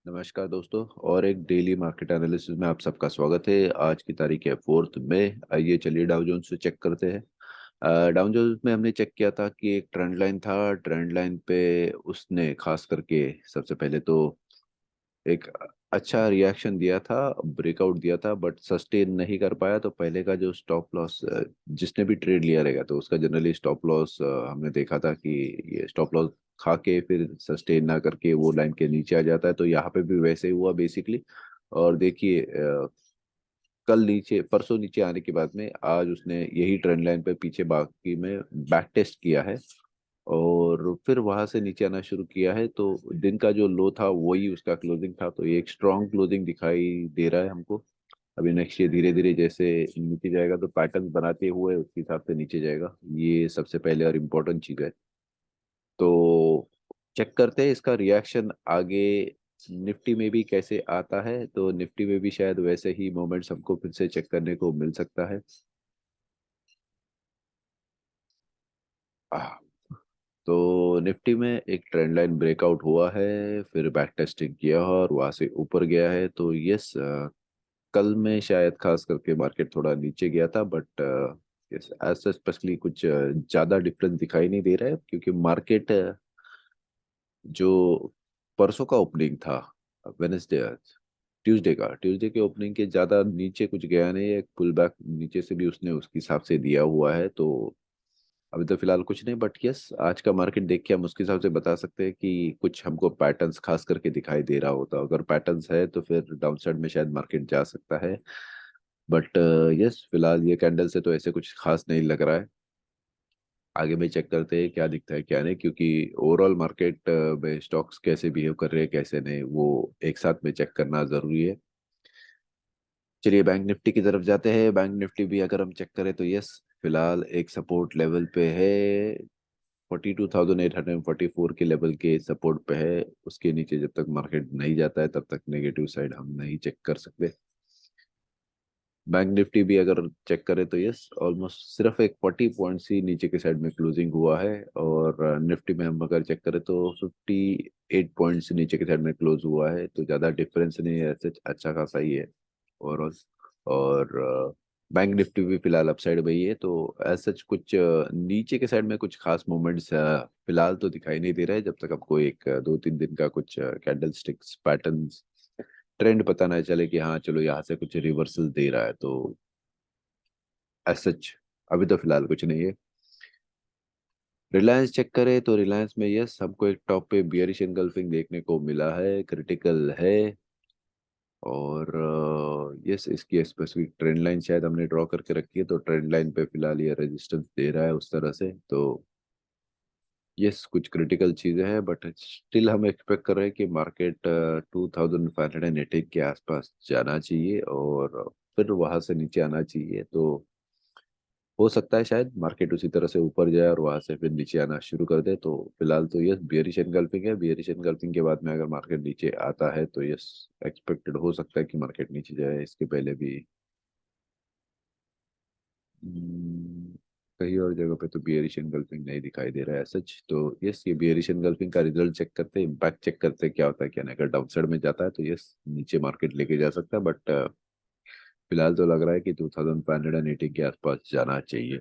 नमस्कार दोस्तों। और एक डेली मार्केट एनालिसिस में आप सबका स्वागत है। आज की तारीख है 4 मई। आइए चलिए डाउ जोन्स से चेक करते हैं। डाउ जोन्स में हमने चेक किया था कि एक ट्रेंड लाइन था। ट्रेंड लाइन पे उसने खास करके सबसे पहले तो एक अच्छा रिएक्शन दिया था, ब्रेकआउट दिया था, बट सस्टेन नहीं कर पाया। तो पहले का जो स्टॉप लॉस, जिसने भी ट्रेड लिया रहेगा तो उसका जनरली स्टॉप लॉस हमने देखा था कि ये स्टॉप लॉस खा के फिर सस्टेन ना करके वो लाइन के नीचे आ जाता है। तो यहाँ पे भी वैसे ही हुआ बेसिकली। और देखिए, कल नीचे, परसों नीचे आने के बाद में आज उसने यही ट्रेंड लाइन पे पीछे बाकी में बैक टेस्ट किया है और फिर वहां से नीचे आना शुरू किया है। तो दिन का जो लो था वही उसका क्लोजिंग था। तो ये एक स्ट्रॉन्ग क्लोजिंग दिखाई दे रहा है हमको। अभी नेक्स्ट ये धीरे धीरे जैसे नीचे जाएगा तो पैटर्न बनाते हुए उसके हिसाब से नीचे जाएगा। ये सबसे पहले और इम्पोर्टेंट चीज है। तो चेक करते हैं इसका रिएक्शन आगे निफ्टी में भी कैसे आता है। तो निफ्टी में भी शायद वैसे ही मोमेंट्स हमको फिर से चेक करने को मिल सकता है। आह, तो निफ्टी में एक ट्रेंड लाइन ब्रेकआउट हुआ है, फिर बैक टेस्टिंग किया और वहां से ऊपर गया है। तो यस, कल में शायद खास करके मार्केट थोड़ा नीचे गया था, बट यस ऐसा स्पेशली कुछ ज्यादा डिफरेंस दिखाई नहीं दे रहा है, क्योंकि मार्केट जो परसों का ओपनिंग था, वेनेसडे, ट्यूसडे के ओपनिंग के ज्यादा नीचे कुछ गया नहीं है। एक पुल बैक नीचे से भी उसने उसके हिसाब से दिया हुआ है। तो अभी तो फिलहाल कुछ नहीं, बट यस आज का मार्केट देख के हम उसके हिसाब से बता सकते हैं कि कुछ हमको पैटर्न्स खास करके दिखाई दे रहा होता। अगर पैटर्न्स है तो फिर डाउन साइड में शायद मार्केट जा सकता है। बट यस फिलहाल ये कैंडल से तो ऐसे कुछ खास नहीं लग रहा है। आगे में चेक करते हैं क्या दिखता है क्या नहीं, क्योंकि ओवरऑल मार्केट में स्टॉक्स कैसे बिहेव कर रहे हैं कैसे नहीं वो एक साथ में चेक करना जरूरी है। चलिए बैंक निफ्टी की तरफ जाते हैं। बैंक निफ्टी भी अगर हम चेक करें तो यस फिलहाल एक सपोर्ट लेवल पे है। 42,844 के लेवल के सपोर्ट पे है। उसके नीचे जब तक मार्केट नहीं जाता है तब तक नेगेटिव साइड हम नहीं चेक कर सकते। बैंक निफ्टी भी अगर चेक करें तो यस ऑलमोस्ट सिर्फ एक 40 पॉइंट्स ही नीचे के साइड में क्लोजिंग हुआ है। और निफ्टी में हम अगर चेक करें तो 58 पॉइंट्स नीचे के साइड में क्लोज हुआ है। तो ज़्यादा डिफरेंस नहीं है, ऐसे अच्छा खासा ही है ओवरऑल। और बैंक निफ्टी भी फिलहाल अपसाइड में ही है। तो एज सच कुछ नीचे के साइड में कुछ खास मूवमेंट्स फिलहाल तो दिखाई नहीं दे रहा है, जब तक आपको एक 2-3 दिन का कुछ कैंडल स्टिक्स पैटर्न ट्रेंड पता ना चले कि हाँ चलो यहाँ से कुछ रिवर्सल दे रहा है। तो एज सच अभी तो फिलहाल कुछ नहीं है। रिलायंस चेक करें तो रिलायंस में यस हमको एक टॉप पे बियरिश एंगल्फिंग देखने को मिला है, क्रिटिकल है। और यस इसकी स्पेसिफिक ट्रेंड लाइन शायद हमने ड्रॉ करके रखी है। तो ट्रेंड लाइन पे फिलहाल ये रेजिस्टेंस दे रहा है उस तरह से। तो यस कुछ क्रिटिकल चीजें हैं, बट स्टिल हम एक्सपेक्ट कर रहे हैं कि मार्केट 2580 के आसपास जाना चाहिए और फिर वहां से नीचे आना चाहिए। तो हो सकता है शायद मार्केट उसी तरह से ऊपर जाए और वहां से फिर नीचे आना शुरू कर दे। तो फिलहाल तो यस बियरिश एनगल्फिंग है। बियरिश एनगल्फिंग के बाद में अगर मार्केट नीचे आता है तो यस एक्सपेक्टेड हो सकता है कि मार्केट नीचे जाए। इसके पहले भी हम्म, कई और जगह पे तो बियरिश एनगल्फिंग नहीं दिखाई दे रहा है सच। तो यस ये बियरिश एनगल्फिंग का रिजल्ट चेक करते हैं, इम्पैक्ट चेक करते हैं क्या होता है क्या नहीं। अगर डाउन साइड में जाता है तो यस नीचे मार्केट लेके जा सकता है, बट फिलहाल तो लग रहा है कि 2580 के आसपास जाना चाहिए।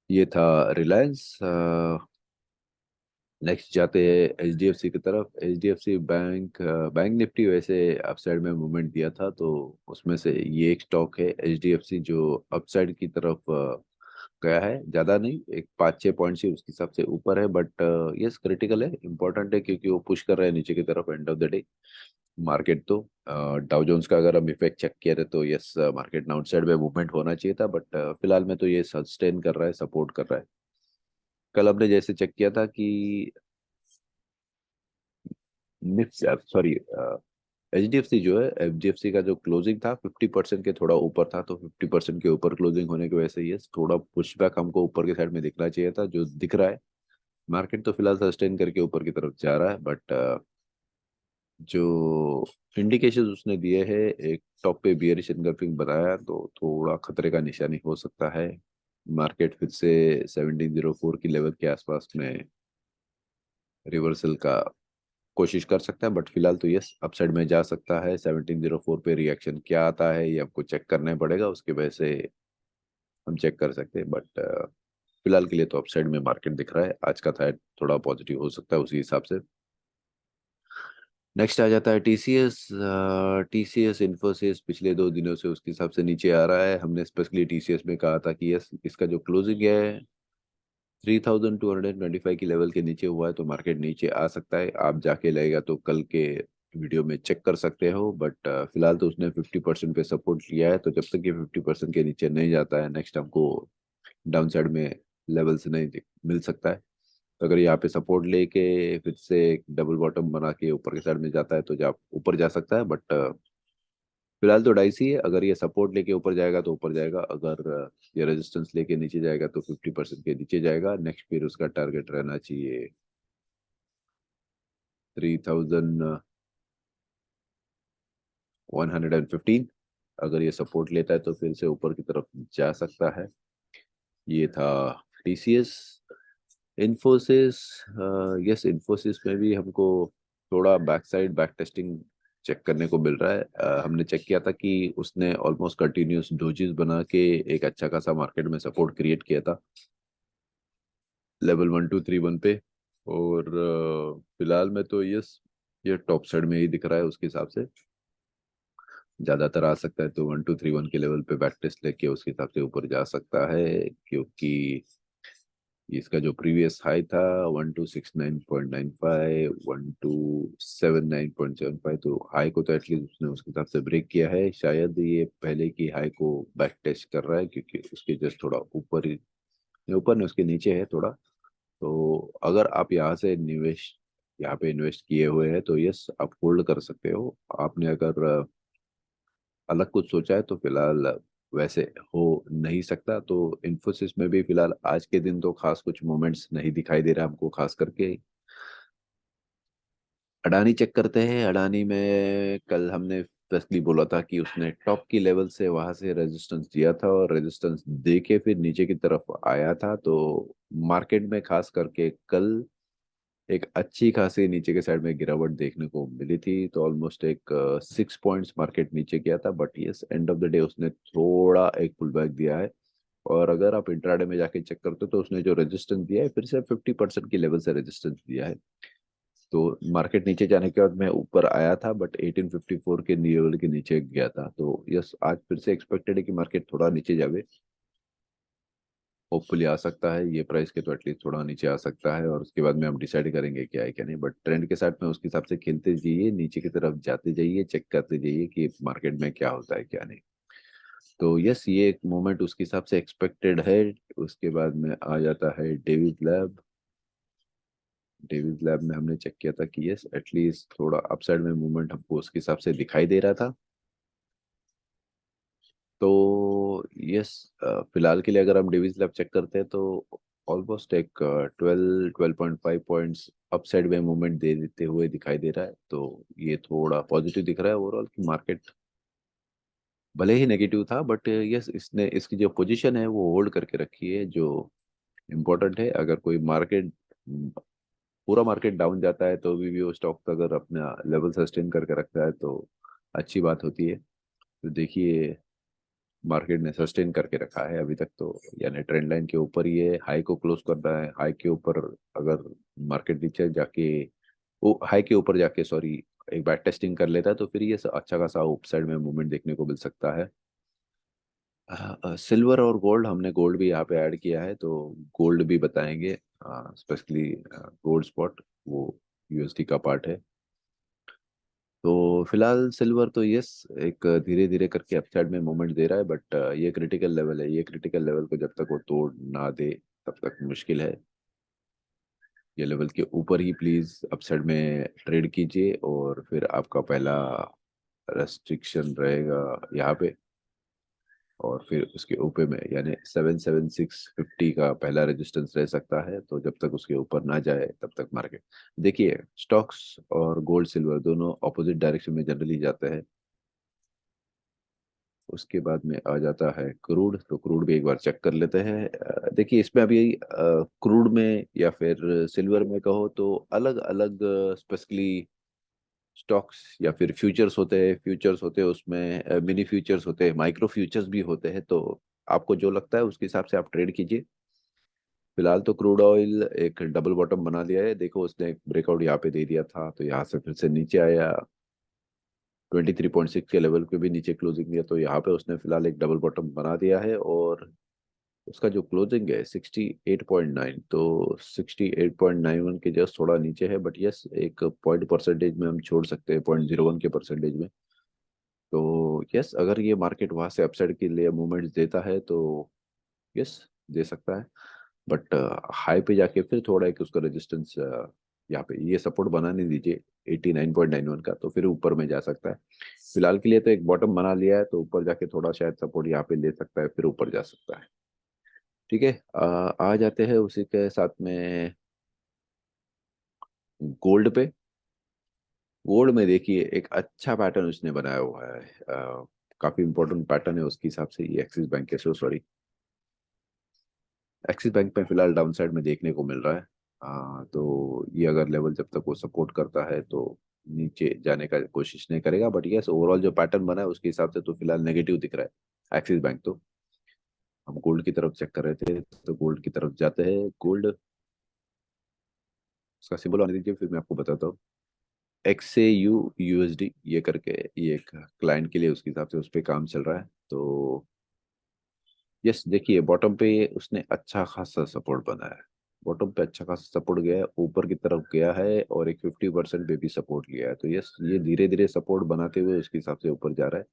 ये था रिलायंस। नेक्स्ट जाते हैं एचडीएफसी की तरफ। एचडीएफसी बैंक, बैंक निफ्टी वैसे अपसाइड में मूवमेंट दिया था, तो उसमें से ये एक स्टॉक है एचडीएफसी जो अपसाइड की तरफ गया है। ज़्यादा नहीं, एक 5-6 पॉइंट्स ही उसके हिसाब से ऊपर है, बट यस क्रिटिकल है, इंपॉर्टेंट है, क्योंकि वो पुश कर रहा है नीचे की तरफ end of the day market. तो डाउ जोन्स का अगर हम इफेक्ट चेक किया तो यस मार्केट आउटसाइड में मूवमेंट होना चाहिए था, बट फिलहाल में तो ये सस्टेन कर रहा है, सपोर्ट कर रहा है। कल हमने जैसे चेक किया था कि निफ्ट, सॉरी, एचडीएफसी जो है, एचडीएफसी का जो क्लोजिंग था 50% के थोड़ा ऊपर था। तो 50% के ऊपर क्लोजिंग होने की वजह से ये थोड़ा पुशबैक हमको ऊपर के साइड में दिखना चाहिए था, जो दिख रहा है। मार्केट तो फिलहाल सस्टेन करके ऊपर की तरफ जा रहा है, बट जो इंडिकेशन उसने दिए हैं, एक टॉप पे बियरिश एनगल्फिंग बनाया तो थोड़ा खतरे का निशानी हो सकता है। मार्केट फिर से 1704 की लेवल के आसपास में रिवर्सल का कोशिश कर सकता है, बट फिलहाल तो यस अपसाइड में जा सकता है। 1704 पे रिएक्शन क्या आता है ये हमको चेक करना पड़ेगा, उसकी वजह से हम चेक कर सकते हैं। बट फिलहाल के लिए तो अपसाइड में मार्केट दिख रहा है। आज का था थोड़ा पॉजिटिव हो सकता है उसी हिसाब से। नेक्स्ट आ जाता है टीसीएस। टीसीएस इन्फोसिस पिछले 2 दिनों से उसके हिसाब से नीचे आ रहा है। हमने स्पेशली टीसीएस में कहा था कि यस इसका जो क्लोजिंग है 3225 की लेवल के नीचे हुआ है तो मार्केट नीचे आ सकता है। आप जाके लगेगा तो कल के वीडियो में चेक कर सकते हो। बट फिलहाल तो उसने 50% पे सपोर्ट लिया है, तो जब तक ये 50% के नीचे नहीं जाता है नेक्स्ट हमको डाउन साइड में लेवल्स नहीं मिल सकता है। तो अगर यहाँ पे सपोर्ट लेके फिर से एक डबल बॉटम बना के ऊपर के साइड में जाता है तो जा ऊपर जा सकता है। बट फिलहाल तो डाइसी है। अगर ये सपोर्ट लेके ऊपर जाएगा तो ऊपर जाएगा, अगर ये रेजिस्टेंस लेके नीचे जाएगा तो 50% के नीचे जाएगा। नेक्स्ट फिर उसका टारगेट रहना चाहिए 3115। अगर ये सपोर्ट लेता है तो फिर से ऊपर की तरफ जा सकता है। ये था टीसीएस। इन्फोसिस, यस इन्फोसिस में भी हमको थोड़ा back side back testing check करने को मिल रहा है। हमने चेक किया था कि उसने ऑलमोस्ट कंटिन्यूस डोजेस बना के एक अच्छा खासा मार्केट में सपोर्ट क्रिएट किया था लेवल 1231 पे। और फिलहाल में तो यस ये टॉप साइड में ही दिख रहा है उसके हिसाब से। ज़्यादातर आ सकता है तो 1231 के लेवल पे बैक टेस्ट लेके उसके हिसाब से ऊपर जा सकता है, क्योंकि इसका जो प्रीवियस हाई था 1269.95, 1279.75, तो हाई को तो एटलीस्ट उसने उसके हिसाब से ब्रेक किया है। शायद ये पहले की हाई को बैक टेस्ट कर रहा है, क्योंकि उसके जस्ट थोड़ा ऊपर ही, ऊपर नहीं उसके नीचे है थोड़ा। तो अगर आप यहाँ से निवेश यहाँ पे इन्वेस्ट किए हुए हैं तो यस आप होल्ड कर सकते हो। आपने अगर अलग कुछ सोचा है तो फिलहाल वैसे हो नहीं सकता। तो इन्फोसिस में भी फिलहाल आज के दिन तो खास कुछ मोमेंट्स नहीं दिखाई दे रहा हमको। खास करके अडानी चेक करते हैं। अडानी में कल हमने स्पेशली बोला था कि उसने टॉप की लेवल से वहां से रेजिस्टेंस दिया था और रेजिस्टेंस दे के फिर नीचे की तरफ आया था। तो मार्केट में खास करके कल एक अच्छी खासी नीचे के साइड में गिरावट देखने को मिली थी। तो ऑलमोस्ट एक 6 पॉइंट्स मार्केट नीचे गया था, but yes end of the day उसने थोड़ा एक पुल बैक दिया है। और अगर आप इंट्राडे में जाके चेक करते हो तो उसने जो रेजिस्टेंस दिया है फिर से 50% की लेवल से रेजिस्टेंस दिया है। तो मार्केट नीचे जाने के बाद मैं ऊपर आया था, बट 1854 के लेवल के नीचे गया था। तो यस आज फिर से एक्सपेक्टेड है कि मार्केट थोड़ा नीचे जावे। होपफुली आ सकता है ये प्राइस के तो एटलीस्ट थोड़ा नीचे आ सकता है, और उसके बाद में हम डिसाइड करेंगे क्या है क्या नहीं। बट ट्रेंड के साथ में उसके हिसाब से खेलते जाइए, नीचे की तरफ जाते जाइए, चेक करते जाइए कि मार्केट में क्या होता है क्या नहीं। तो यस ये एक मोमेंट उसके हिसाब से एक्सपेक्टेड है। उसके बाद में आ जाता है डेविड लैब। डेविड लैब में हमने चेक किया था कि यस एटलीस्ट थोड़ा अपसाइड में मूवमेंट हमको उसके हिसाब से दिखाई दे रहा था। तो यस फिलहाल के लिए अगर हम डेविस लैब चेक करते हैं तो ऑलमोस्ट एक 12.5 पॉइंट्स अपसाइड में मूवमेंट दे देते हुए दिखाई दे रहा है। तो ये थोड़ा पॉजिटिव दिख रहा है ओवरऑल कि मार्केट भले ही नेगेटिव था, बट यस इसने इसकी जो पोजीशन है वो होल्ड करके रखी है, जो इम्पोर्टेंट है। अगर कोई मार्केट पूरा मार्केट डाउन जाता है तो भी वो स्टॉक अगर अपना लेवल सस्टेन करके रखता है तो अच्छी बात होती है। तो देखिए मार्केट ने सस्टेन करके रखा है अभी तक तो, यानी ट्रेंड लाइन के ऊपर ही है। हाई को क्लोज कर रहा है। हाई के ऊपर अगर मार्केट नीचे जाके वो हाई के ऊपर जाके सॉरी एक बैक टेस्टिंग कर लेता है तो फिर ये अच्छा खासा अपसाइड में मूवमेंट देखने को मिल सकता है। सिल्वर और गोल्ड, हमने गोल्ड भी यहाँ पे ऐड किया है तो गोल्ड भी बताएंगे, स्पेशली गोल्ड स्पॉट वो यूएसडी का पार्ट है। तो फिलहाल सिल्वर तो यस एक धीरे धीरे करके अपसाइड में मूवमेंट दे रहा है, बट ये क्रिटिकल लेवल है। ये क्रिटिकल लेवल को जब तक वो तोड़ ना दे तब तक मुश्किल है। ये लेवल के ऊपर ही प्लीज अपसाइड में ट्रेड कीजिए, और फिर आपका पहला रेस्ट्रिक्शन रहेगा यहाँ पे। और फिर उसके ऊपर में यानी 77650 का पहला रेजिस्टेंस रह सकता है। तो जब तक उसके ऊपर ना जाए तब तक मार्केट देखिए। स्टॉक्स और गोल्ड सिल्वर दोनों ऑपोजिट डायरेक्शन में जनरली जाते हैं। उसके बाद में आ जाता है क्रूड। तो क्रूड भी एक बार चेक कर लेते हैं। देखिए इसमें अभी क्रूड में या फिर सिल्वर में कहो तो अलग अलग स्पेशली स्टॉक्स या फिर फ्यूचर्स होते हैं उसमें मिनी फ्यूचर्स होते हैं, माइक्रो फ्यूचर्स भी होते हैं। तो आपको जो लगता है उसके हिसाब से आप ट्रेड कीजिए। फिलहाल तो क्रूड ऑयल एक डबल बॉटम बना लिया है। देखो उसने एक ब्रेकआउट यहाँ पे दे दिया था, तो यहाँ से फिर से नीचे आया, 23.6 के लेवल पे भी नीचे क्लोजिंग दिया, तो यहाँ पे उसने फिलहाल एक डबल बॉटम बना दिया है। और उसका जो क्लोजिंग है 68.9, तो 68.91 के जस्ट थोड़ा नीचे है। बट यस, एक पॉइंट परसेंटेज में हम छोड़ सकते हैं, 0.01 के परसेंटेज में। तो यस, अगर ये मार्केट वहां से अपसाइड के लिए मूवमेंट्स देता है तो यस, दे सकता है। बट हाई पे जाके फिर थोड़ा एक उसका रेजिस्टेंस यहाँ पे ये सपोर्ट बनाने दीजिए 89.91 का, तो फिर ऊपर में जा सकता है। फिलहाल के लिए तो एक बॉटम बना लिया है, तो ऊपर जाके थोड़ा शायद सपोर्ट यहाँ पे ले सकता है, फिर ऊपर जा सकता है। ठीक है। आ जाते हैं उसी के साथ में गोल्ड पे। गोल्ड में देखिए एक अच्छा पैटर्न उसने बनाया हुआ है। काफी इंपॉर्टेंट पैटर्न है उसके हिसाब से। ये एक्सिस बैंक के, सॉरी, एक्सिस बैंक में फिलहाल डाउन साइड में देखने को मिल रहा है। तो ये अगर लेवल जब तक वो सपोर्ट करता है तो नीचे जाने का कोशिश नहीं करेगा। बट यस, ओवरऑल जो पैटर्न बना है उसके हिसाब से तो फिलहाल नेगेटिव दिख रहा है एक्सिस बैंक। तो हम गोल्ड की तरफ चेक कर रहे थे, तो गोल्ड की तरफ जाते हैं। गोल्ड, उसका सिंबल आने दीजिए फिर मैं आपको बताता हूँ। XAU USD ये करके, ये एक क्लाइंट के लिए उसके हिसाब से उस पर काम चल रहा है। तो यस, देखिए बॉटम पे उसने अच्छा खासा सपोर्ट बनाया है। बॉटम पे अच्छा खासा सपोर्ट गया है, ऊपर की तरफ गया है और एक 50% पे भी सपोर्ट लिया है। तो यस, ये धीरे धीरे सपोर्ट बनाते हुए उसके हिसाब से ऊपर जा रहा है।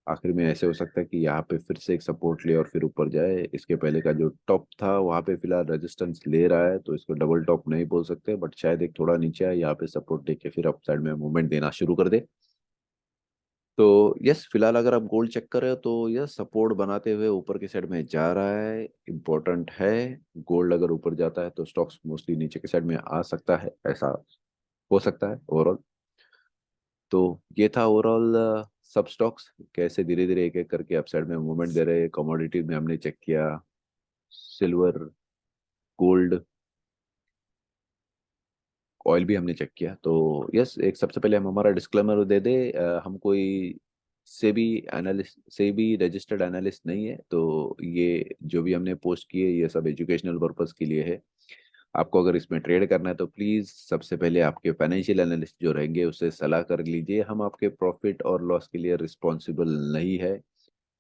आखिर में ऐसे हो सकता है कि यहाँ पे फिर से एक सपोर्ट ले और फिर ऊपर जाए। इसके पहले का जो टॉप था वहाँ पे फिलहाल रेजिस्टेंस ले रहा है, तो इसको डबल टॉप नहीं बोल सकते, बट शायद एक थोड़ा नीचे आए, यहाँ पे सपोर्ट देके फिर अप साइड में मूवमेंट देना शुरू कर दे। तो यस, फिलहाल अगर आप गोल्ड चेक कर रहे हो तो यस, सपोर्ट बनाते हुए ऊपर की साइड में जा रहा है, इम्पोर्टेंट है। गोल्ड अगर ऊपर जाता है तो स्टॉक्स मोस्टली नीचे की साइड में आ सकता है, ऐसा हो सकता है ओवरऑल। तो ये था ओवरऑल सब स्टॉक्स कैसे धीरे धीरे एक एक करके अपसाइड में मूवमेंट दे रहे हैं। कमोडिटी में हमने चेक किया, सिल्वर, गोल्ड, ऑयल भी हमने चेक किया। तो यस, एक सबसे पहले हम हमारा डिस्क्लेमर दे दे, हम कोई से भी रजिस्टर्ड एनालिस्ट नहीं है। तो ये जो भी हमने पोस्ट किए ये सब एजुकेशनल पर्पस के लिए है। आपको अगर इसमें ट्रेड करना है तो प्लीज़ सबसे पहले आपके फाइनेंशियल एनालिस्ट जो रहेंगे उससे सलाह कर लीजिए। हम आपके प्रॉफिट और लॉस के लिए रिस्पॉन्सिबल नहीं है।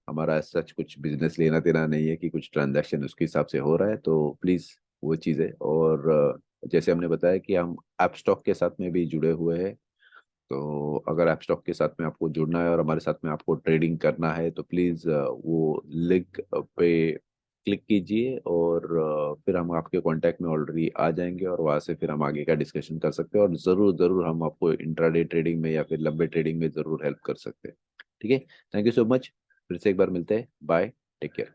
हमारा सच कुछ बिजनेस लेना देना नहीं है कि कुछ ट्रांजैक्शन उसके हिसाब से हो रहा है। तो प्लीज़ वो चीज़ें, और जैसे हमने बताया कि हम ऐप स्टॉक के साथ में भी जुड़े हुए हैं। तो अगर ऐप स्टॉक के साथ में आपको जुड़ना है और हमारे साथ में आपको ट्रेडिंग करना है तो प्लीज़ वो लिंक पे क्लिक कीजिए, और फिर हम आपके कांटेक्ट में ऑलरेडी आ जाएंगे और वहाँ से फिर हम आगे का डिस्कशन कर सकते हैं। और ज़रूर ज़रूर हम आपको इंट्राडे ट्रेडिंग में या फिर लंबे ट्रेडिंग में ज़रूर हेल्प कर सकते हैं। ठीक है। Thank you so much. फिर से एक बार मिलते हैं। बाय। Take care.